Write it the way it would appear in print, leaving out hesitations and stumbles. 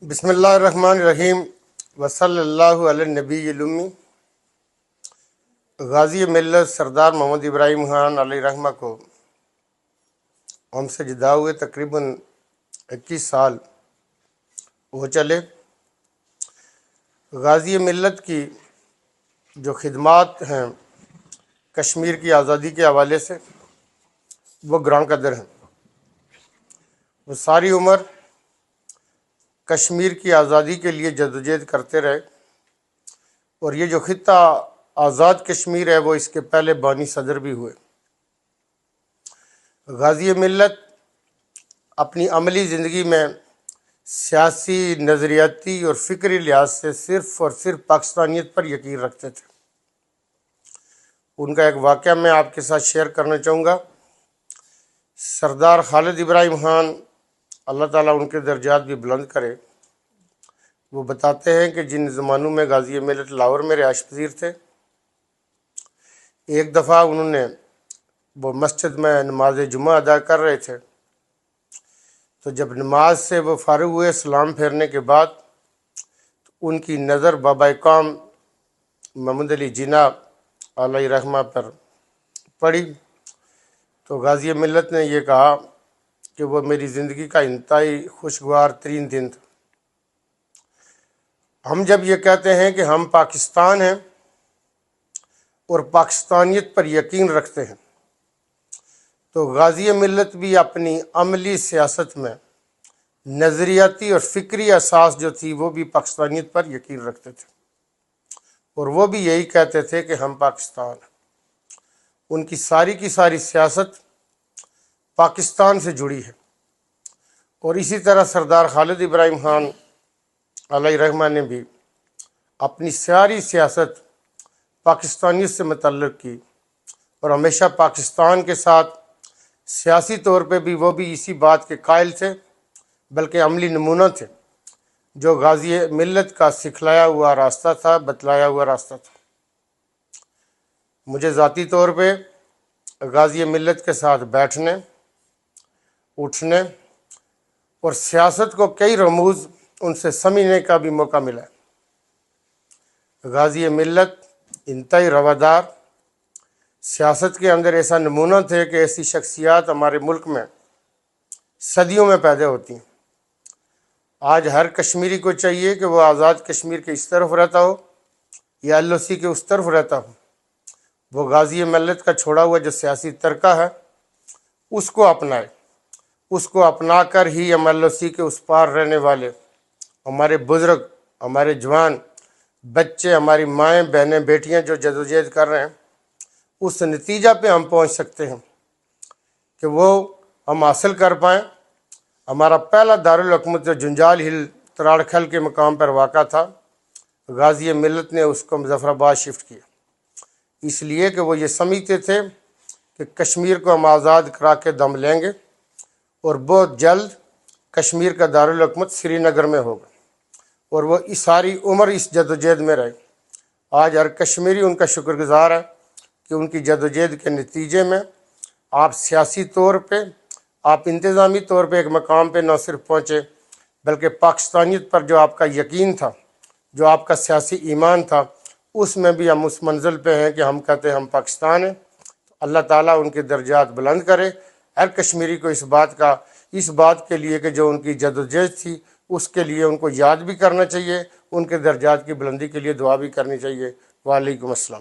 بسم اللہ الرحمن الرحیم وصلی اللہ علی نبی الامی۔ غازی ملت سردار محمد ابراہیم خان علیہ رحمہ کو ہم سے جدا ہوئے تقریباً 21 سال ہو چلے۔ غازی ملت کی جو خدمات ہیں کشمیر کی آزادی کے حوالے سے وہ گراں قدر ہیں۔ وہ ساری عمر کشمیر کی آزادی کے لیے جدوجہد کرتے رہے، اور یہ جو خطہ آزاد کشمیر ہے وہ اس کے پہلے بانی صدر بھی ہوئے۔ غازی ملت اپنی عملی زندگی میں سیاسی، نظریاتی اور فکری لحاظ سے صرف اور صرف پاکستانیت پر یقین رکھتے تھے۔ ان کا ایک واقعہ میں آپ کے ساتھ شیئر کرنا چاہوں گا۔ سردار خالد ابراہیم خان اللہ تعالیٰ ان کے درجات بھی بلند کرے، وہ بتاتے ہیں کہ جن زمانوں میں غازی ملت لاہور میں رہائش پذیر تھے، ایک دفعہ انہوں نے وہ مسجد میں نماز جمعہ ادا کر رہے تھے، تو جب نماز سے وہ فارغ ہوئے سلام پھیرنے کے بعد تو ان کی نظر بابا قوم محمد علی جناح علیہ رحمہ پر پڑی، تو غازی ملت نے یہ کہا کہ وہ میری زندگی کا انتہائی خوشگوار ترین دن تھا۔ ہم جب یہ کہتے ہیں کہ ہم پاکستان ہیں اور پاکستانیت پر یقین رکھتے ہیں، تو غازی ملت بھی اپنی عملی سیاست میں نظریاتی اور فکری اساس جو تھی وہ بھی پاکستانیت پر یقین رکھتے تھے، اور وہ بھی یہی کہتے تھے کہ ہم پاکستان ہیں۔ ان کی ساری سیاست پاکستان سے جڑی ہے، اور اسی طرح سردار خالد ابراہیم خان علیہ رحمہ نے بھی اپنی ساری سیاست پاکستانیت سے متعلق کی، اور ہمیشہ پاکستان کے ساتھ سیاسی طور پہ بھی وہ بھی اسی بات کے قائل تھے، بلکہ عملی نمونہ تھے، جو غازی ملت کا سکھلایا ہوا راستہ تھا، بتلایا ہوا راستہ تھا۔ مجھے ذاتی طور پہ غازی ملت کے ساتھ بیٹھنے، اٹھنے اور سیاست کو کئی رموز ان سے سمجھنے کا بھی موقع ملا۔ غازی ملت انتہائی روادار، سیاست کے اندر ایسا نمونہ تھے کہ ایسی شخصیات ہمارے ملک میں صدیوں میں پیدا ہوتی ہیں۔ آج ہر کشمیری کو چاہیے کہ وہ آزاد کشمیر کے اس طرف رہتا ہو یا LOC کے اس طرف رہتا ہو، وہ غازی ملت کا چھوڑا ہوا جو سیاسی ترکہ ہے اس کو اپنائے، اس کو اپنا کر ہی ہم LOC کے اس پار رہنے والے ہمارے بزرگ، ہمارے جوان بچے، ہماری مائیں، بہنیں، بیٹیاں جو جدوجہد کر رہے ہیں، اس نتیجہ پہ ہم پہنچ سکتے ہیں کہ وہ ہم حاصل کر پائیں۔ ہمارا پہلا دارالحکومت جو جنجال ہل تراڑکھل کے مقام پر واقع تھا، غازی ملت نے اس کو مظفر آباد شفٹ کیا، اس لیے کہ وہ یہ سمجھتے تھے کہ کشمیر کو ہم آزاد کرا کے دم لیں گے، اور بہت جلد کشمیر کا دارالحکومت سری نگر میں ہوگا، اور وہ ساری عمر اس جدوجہد میں رہے۔ آج ہر کشمیری ان کا شکر گزار ہے کہ ان کی جدوجہد کے نتیجے میں آپ سیاسی طور پہ، آپ انتظامی طور پہ ایک مقام پہ نہ صرف پہنچے، بلکہ پاکستانیت پر جو آپ کا یقین تھا، جو آپ کا سیاسی ایمان تھا، اس میں بھی ہم اس منزل پہ ہیں کہ ہم کہتے ہیں ہم پاکستان ہیں۔ اللہ تعالیٰ ان کے درجات بلند کرے۔ ہر کشمیری کو اس بات کے لیے کہ جو ان کی جدوجہد تھی اس کے لیے ان کو یاد بھی کرنا چاہیے، ان کے درجات کی بلندی کے لیے دعا بھی کرنی چاہیے۔ وعلیکم السلام۔